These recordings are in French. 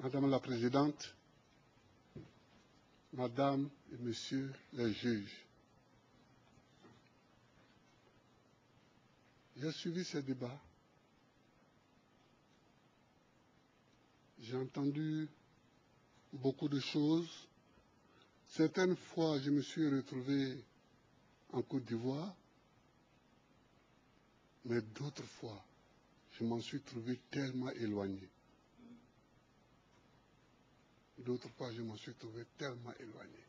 Madame la Présidente, Madame et Messieurs les juges, j'ai suivi ces débats. J'ai entendu beaucoup de choses. Certaines fois, je me suis retrouvé en Côte d'Ivoire, mais d'autres fois, je m'en suis trouvé tellement éloigné. D'autres fois, je m'en suis trouvé tellement éloigné.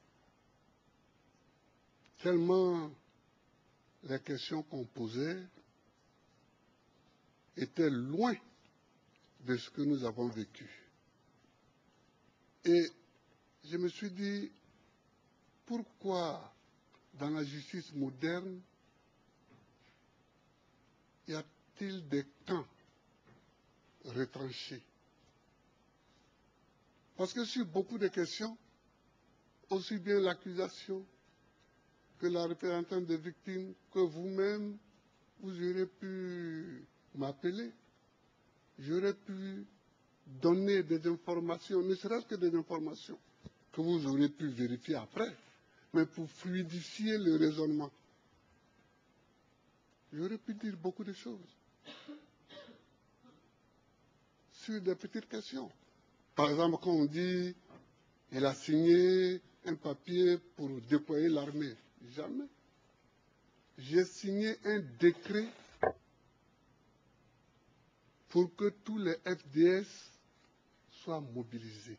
Tellement les questions qu'on posait étaient loin de ce que nous avons vécu. Et je me suis dit, pourquoi dans la justice moderne y a-t-il des camps retranchés? Parce que sur beaucoup de questions, aussi bien l'accusation que la représentante des victimes, que vous-même, vous aurez pu m'appeler, j'aurais pu donner des informations, ne serait-ce que des informations que vous aurez pu vérifier après, mais pour fluidifier le raisonnement. J'aurais pu dire beaucoup de choses sur des petites questions. Par exemple, quand on dit il a signé un papier pour déployer l'armée, jamais. J'ai signé un décret pour que tous les FDS soient mobilisés.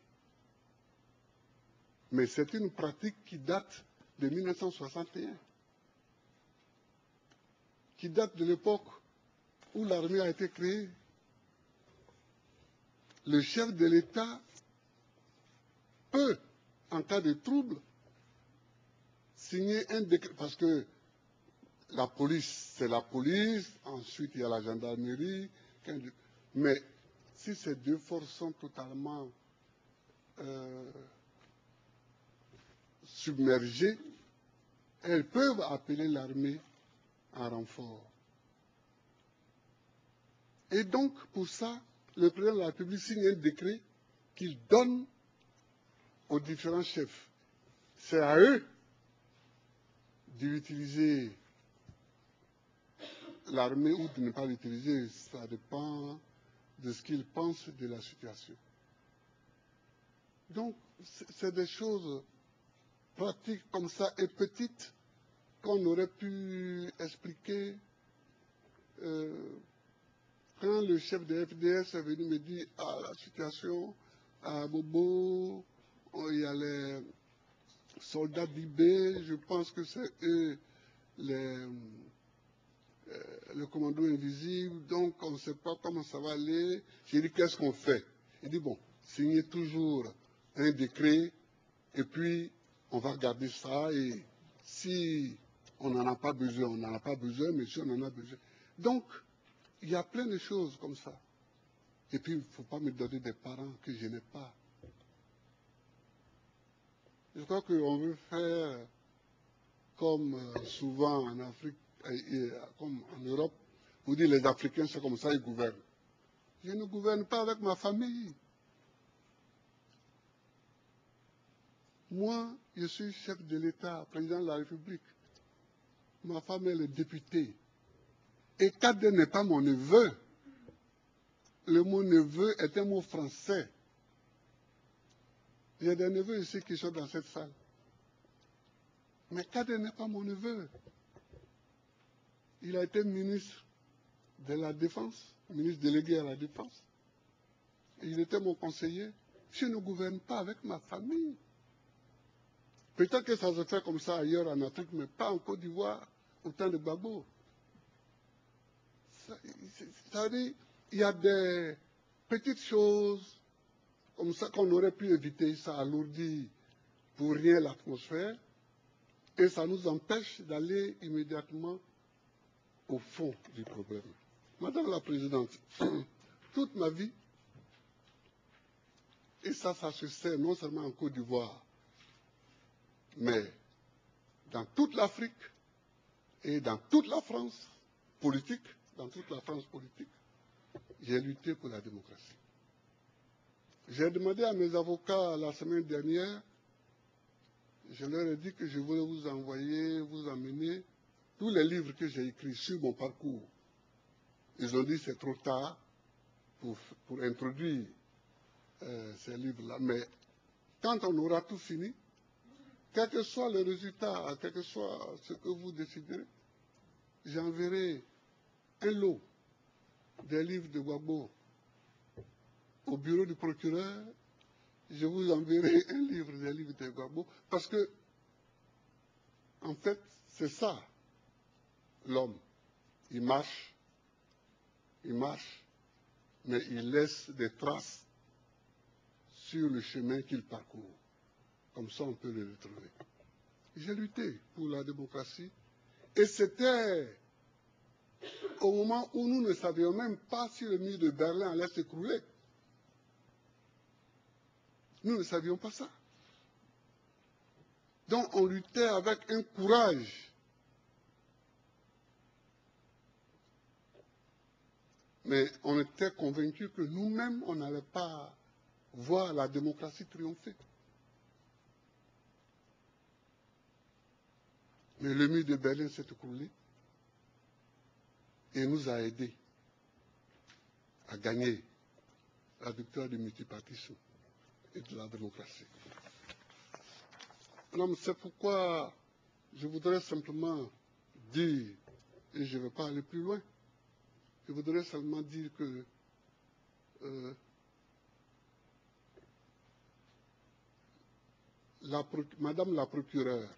Mais c'est une pratique qui date de 1961, qui date de l'époque où l'armée a été créée. Le chef de l'État peut, en cas de trouble, signer un décret, parce que la police, c'est la police, ensuite il y a la gendarmerie, mais si ces deux forces sont totalement submergées, elles peuvent appeler l'armée en renfort. Et donc, pour ça, le président de la République signe un décret qu'il donne aux différents chefs. C'est à eux d'utiliser l'armée ou de ne pas l'utiliser. Ça dépend de ce qu'ils pensent de la situation. Donc, c'est des choses pratiques comme ça et petites qu'on aurait pu expliquer quand le chef de FDS est venu me dire « Ah, la situation à Bobo, il y a les soldats d'IB, je pense que c'est eux le commando invisible, donc on ne sait pas comment ça va aller. » J'ai dit « Qu'est-ce qu'on fait ?» Il dit « Bon, signez toujours un décret et puis on va garder ça et si on n'en a pas besoin, on n'en a pas besoin, mais si on en a besoin. » Donc, il y a plein de choses comme ça. Et puis, il ne faut pas me donner des parents que je n'ai pas. Je crois qu'on veut faire comme souvent en Afrique, comme en Europe, vous dites les Africains, c'est comme ça, ils gouvernent. Je ne gouverne pas avec ma famille. Moi, je suis chef de l'État, président de la République. Ma femme, elle est députée. Et Kade n'est pas mon neveu. Le mot neveu est un mot français. Il y a des neveux ici qui sont dans cette salle. Mais Kade n'est pas mon neveu. Il a été ministre de la Défense, ministre délégué à la Défense. Et il était mon conseiller. Je ne gouverne pas avec ma famille. Peut-être que ça se fait comme ça ailleurs en Afrique, mais pas en Côte d'Ivoire, au temps de Gbagbo. Ça veut dire, il y a des petites choses comme ça qu'on aurait pu éviter. Ça alourdit pour rien l'atmosphère et ça nous empêche d'aller immédiatement au fond du problème. Madame la Présidente, toute ma vie, et ça se sait non seulement en Côte d'Ivoire, mais dans toute l'Afrique et dans toute la France politique, j'ai lutté pour la démocratie. J'ai demandé à mes avocats la semaine dernière, je leur ai dit que je voulais vous envoyer, vous emmener tous les livres que j'ai écrits sur mon parcours. Ils ont dit que c'est trop tard pour introduire ces livres-là. Mais quand on aura tout fini, quel que soit le résultat, quel que soit ce que vous déciderez, j'enverrai un lot des livres de Gbagbo au bureau du procureur. Je vous enverrai un livre des livres de Gbagbo parce que, en fait, c'est ça, l'homme. Il marche, mais il laisse des traces sur le chemin qu'il parcourt. Comme ça, on peut le retrouver. J'ai lutté pour la démocratie et c'était au moment où nous ne savions même pas si le mur de Berlin allait s'écrouler. Nous ne savions pas ça. Donc on luttait avec un courage. Mais on était convaincus que nous-mêmes, on n'allait pas voir la démocratie triompher. Mais le mur de Berlin s'est écroulé et nous a aidés à gagner la victoire du multipartisme et de la démocratie. Donc c'est pourquoi je voudrais simplement dire, et je ne vais pas aller plus loin, je voudrais seulement dire que Madame la procureure,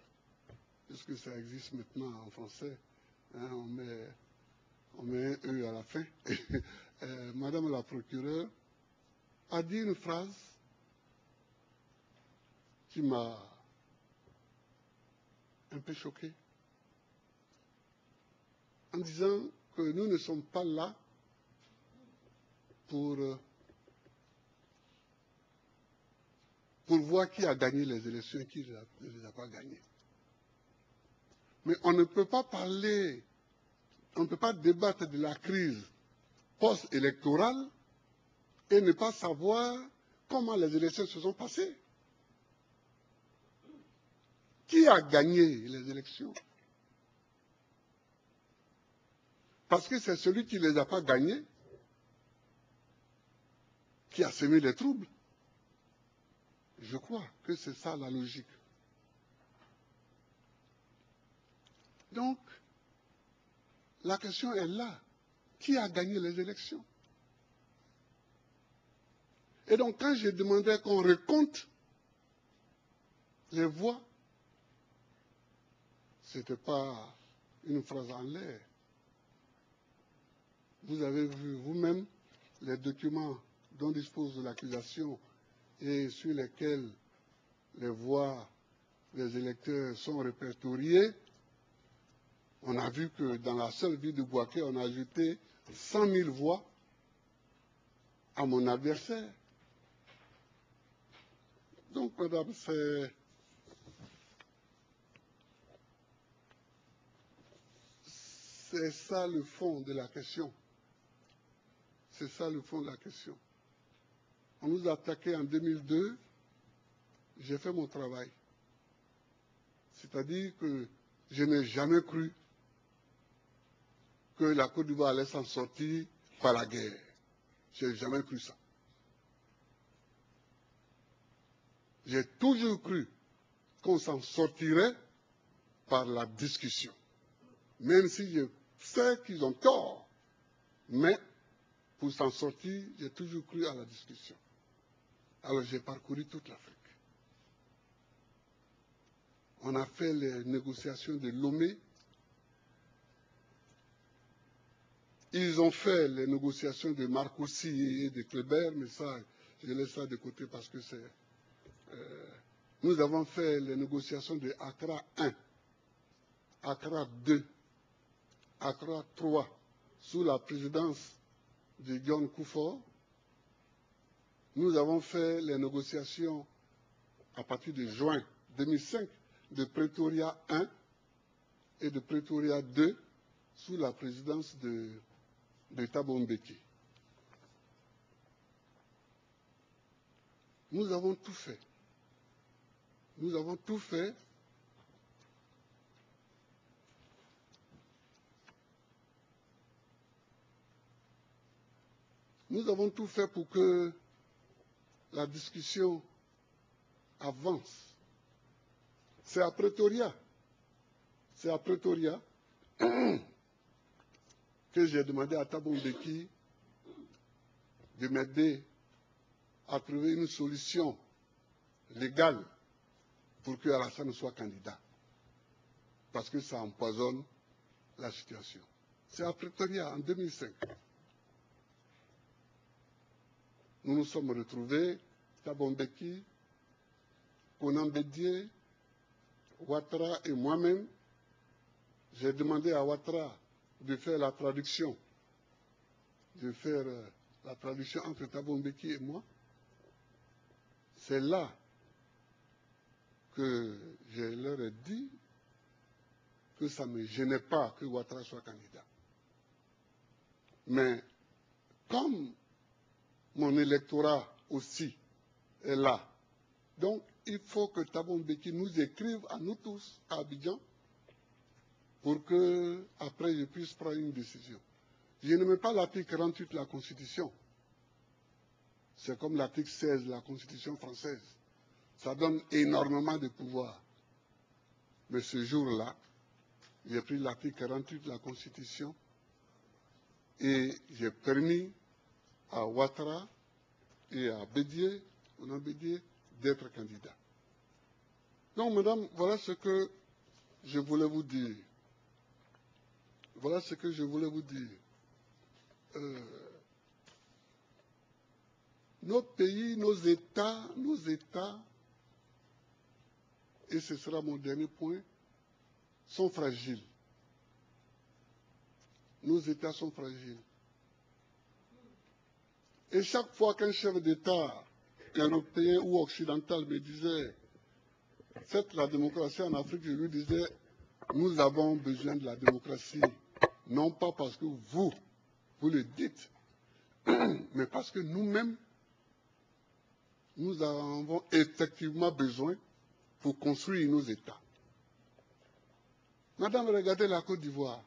puisque ça existe maintenant en français, hein, on met un E à la fin, Madame la procureure a dit une phrase qui m'a un peu choqué, en disant que nous ne sommes pas là pour voir qui a gagné les élections et qui ne les a pas gagnées. Mais on ne peut pas parler, on ne peut pas débattre de la crise post-électorale et ne pas savoir comment les élections se sont passées. Qui a gagné les élections? Parce que c'est celui qui ne les a pas gagnées qui a semé les troubles. Je crois que c'est ça la logique. Donc, la question est là. Qui a gagné les élections? Et donc, quand j'ai demandé qu'on recompte les voix, ce n'était pas une phrase en l'air. Vous avez vu vous-même les documents dont dispose l'accusation et sur lesquels les voix des électeurs sont répertoriées. On a vu que dans la seule ville de Bouaké, on a ajouté 100 000 voix à mon adversaire. Donc, madame, c'est ça le fond de la question. C'est ça le fond de la question. On nous a attaqué en 2002, j'ai fait mon travail. C'est-à-dire que je n'ai jamais cru que la Côte d'Ivoire allait s'en sortir par la guerre. Je n'ai jamais cru ça. J'ai toujours cru qu'on s'en sortirait par la discussion. Même si je sais qu'ils ont tort. Mais pour s'en sortir, j'ai toujours cru à la discussion. Alors j'ai parcouru toute l'Afrique. On a fait les négociations de Lomé. Ils ont fait les négociations de Marcoussis et de Kléber, mais ça, je laisse ça de côté parce que c'est... nous avons fait les négociations de Accra 1, Accra 2, Accra 3, sous la présidence de John Kufuor. Nous avons fait les négociations à partir de juin 2005 de Pretoria 1 et de Pretoria 2 sous la présidence de Thabo Mbeki. Nous avons tout fait. Nous avons tout fait. Nous avons tout fait pour que la discussion avance. C'est à Pretoria. C'est à Pretoria que j'ai demandé à Thabo Mbeki de m'aider à trouver une solution légale pour que Alassane soit candidat. Parce que ça empoisonne la situation. C'est à Pretoria en 2005. Nous nous sommes retrouvés, Thabo Mbeki, Konan Bédié, Ouattara et moi-même. J'ai demandé à Ouattara de faire la traduction, entre Thabo Mbeki et moi. C'est là que je leur ai dit que ça ne me gênait pas que Ouattara soit candidat. Mais comme mon électorat aussi est là, donc il faut que Thabo Mbeki nous écrive à nous tous à Abidjan pour que après je puisse prendre une décision. Je ne mets pas l'article 48 de la Constitution. C'est comme l'article 16 de la Constitution française. Ça donne énormément de pouvoir. Mais ce jour-là, j'ai pris l'article 48 de la Constitution et j'ai permis à Ouattara et à Bédié, d'être candidats. Donc, madame, voilà ce que je voulais vous dire. Voilà ce que je voulais vous dire. Nos pays, nos États, et ce sera mon dernier point, sont fragiles. Nos États sont fragiles. Et chaque fois qu'un chef d'État européen ou occidental me disait « Faites la démocratie en Afrique », je lui disais « Nous avons besoin de la démocratie, non pas parce que vous le dites, mais parce que nous-mêmes, nous avons effectivement besoin pour construire nos États. » Madame, regardez la Côte d'Ivoire.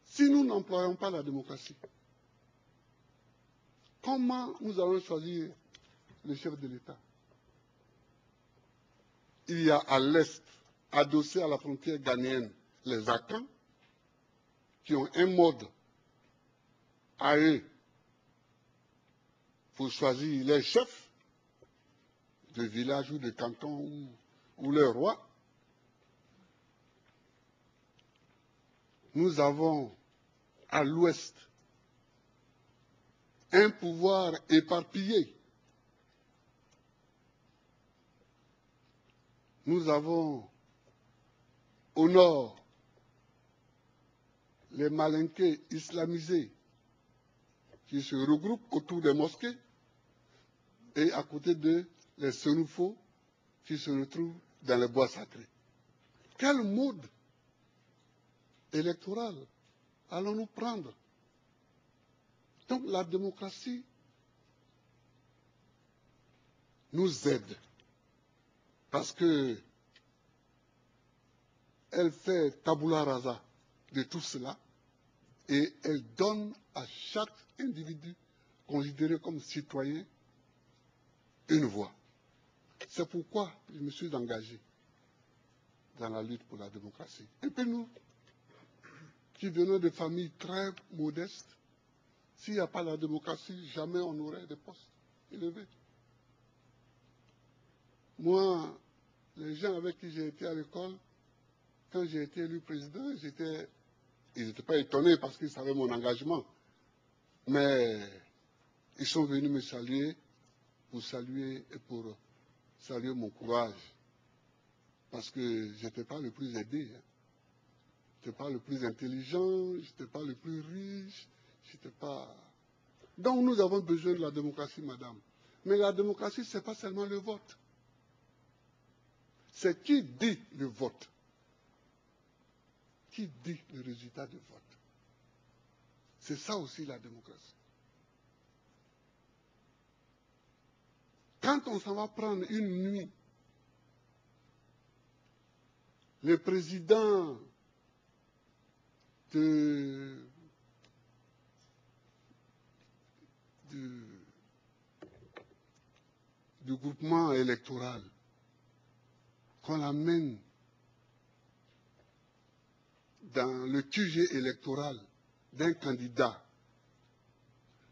Si nous n'employons pas la démocratie, comment nous allons choisir le chef de l'État? Il y a à l'est, adossé à la frontière ghanéenne, les Akans, qui ont un mode à eux pour choisir les chefs de village ou de canton ou le roi. Nous avons à l'ouest un pouvoir éparpillé. Nous avons au nord les Malinqués islamisés qui se regroupent autour des mosquées et à côté d'eux les Senoufos qui se retrouvent dans les bois sacrés. Quel mode électoral allons-nous prendre? Donc la démocratie nous aide parce que elle fait tabula rasa de tout cela et elle donne à chaque individu considéré comme citoyen une voix. C'est pourquoi je me suis engagé dans la lutte pour la démocratie. Et puis nous, qui venons de familles très modestes, s'il n'y a pas la démocratie, jamais on n'aurait de postes élevés. Moi, les gens avec qui j'ai été à l'école, quand j'ai été élu président, ils n'étaient pas étonnés parce qu'ils savaient mon engagement. Mais ils sont venus me saluer pour saluer mon courage. Parce que je n'étais pas le plus aidé. Hein. Je n'étais pas le plus intelligent, je n'étais pas le plus riche, je n'étais pas... Donc nous avons besoin de la démocratie, madame. Mais la démocratie, ce n'est pas seulement le vote. C'est qui dit le vote. Qui dit le résultat du vote. C'est ça aussi la démocratie. Quand on s'en va prendre une nuit, le président du groupement électoral, qu'on l'amène dans le QG électoral d'un candidat,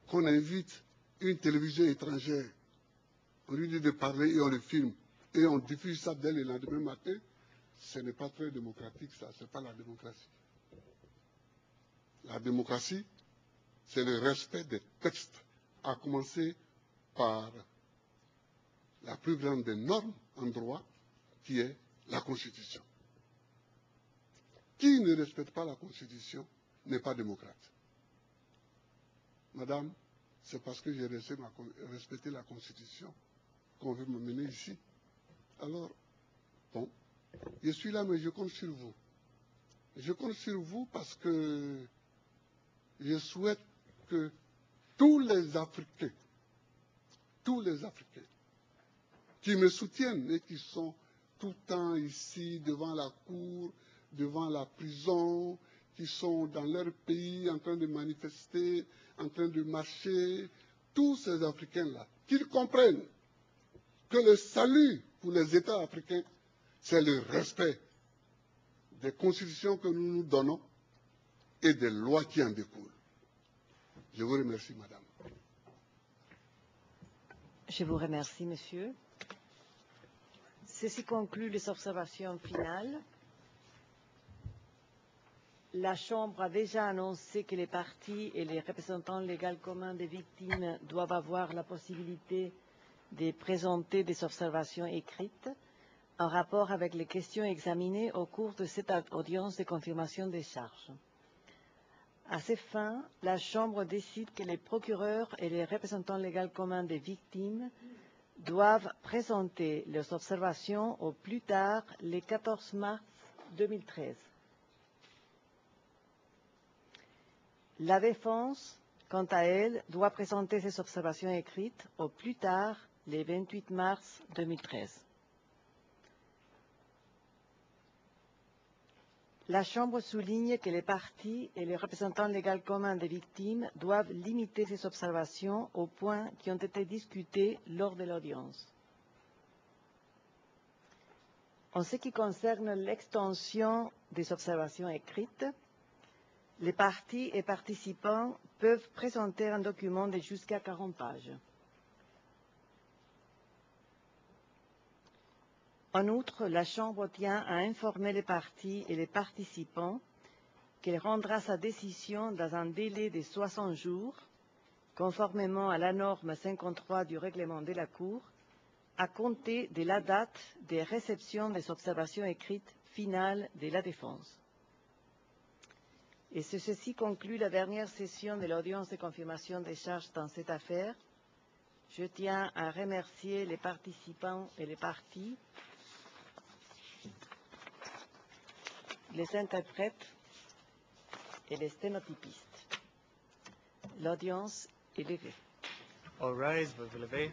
qu'on invite une télévision étrangère, on lui dit de parler et on le filme, et on diffuse ça dès le lendemain matin, ce n'est pas très démocratique, ça, ce n'est pas la démocratie. La démocratie, c'est le respect des textes, à commencer par la plus grande des normes en droit, qui est la Constitution. Qui ne respecte pas la Constitution n'est pas démocrate. Madame, c'est parce que j'ai respecté la Constitution qu'on veut me mener ici. Alors, bon, je suis là, mais je compte sur vous. Je compte sur vous parce que je souhaite que tous les Africains qui me soutiennent et qui sont tout le temps ici devant la cour, devant la prison, qui sont dans leur pays en train de manifester, en train de marcher, tous ces Africains-là, qu'ils comprennent que le salut pour les États africains, c'est le respect des constitutions que nous nous donnons et des lois qui en découlent. Je vous remercie, madame. Je vous remercie, monsieur. Ceci conclut les observations finales. La Chambre a déjà annoncé que les partis et les représentants légaux communs des victimes doivent avoir la possibilité de présenter des observations écrites en rapport avec les questions examinées au cours de cette audience de confirmation des charges. À ces fins, la Chambre décide que les procureurs et les représentants légaux communs des victimes doivent présenter leurs observations au plus tard le 14 mars 2013. La défense, quant à elle, doit présenter ses observations écrites au plus tard le 28 mars 2013. La Chambre souligne que les partis et les représentants légaux communs des victimes doivent limiter ces observations aux points qui ont été discutés lors de l'audience. En ce qui concerne l'extension des observations écrites, les partis et participants peuvent présenter un document de jusqu'à 40 pages. En outre, la Chambre tient à informer les partis et les participants qu'elle rendra sa décision dans un délai de 60 jours, conformément à la norme 53 du règlement de la Cour, à compter de la date de réception des observations écrites finales de la défense. Et ceci conclut la dernière session de l'audience de confirmation des charges dans cette affaire. Je tiens à remercier les participants et les parties, les interprètes et les sténotypistes. L'audience est levée. All rise, vous vous levez.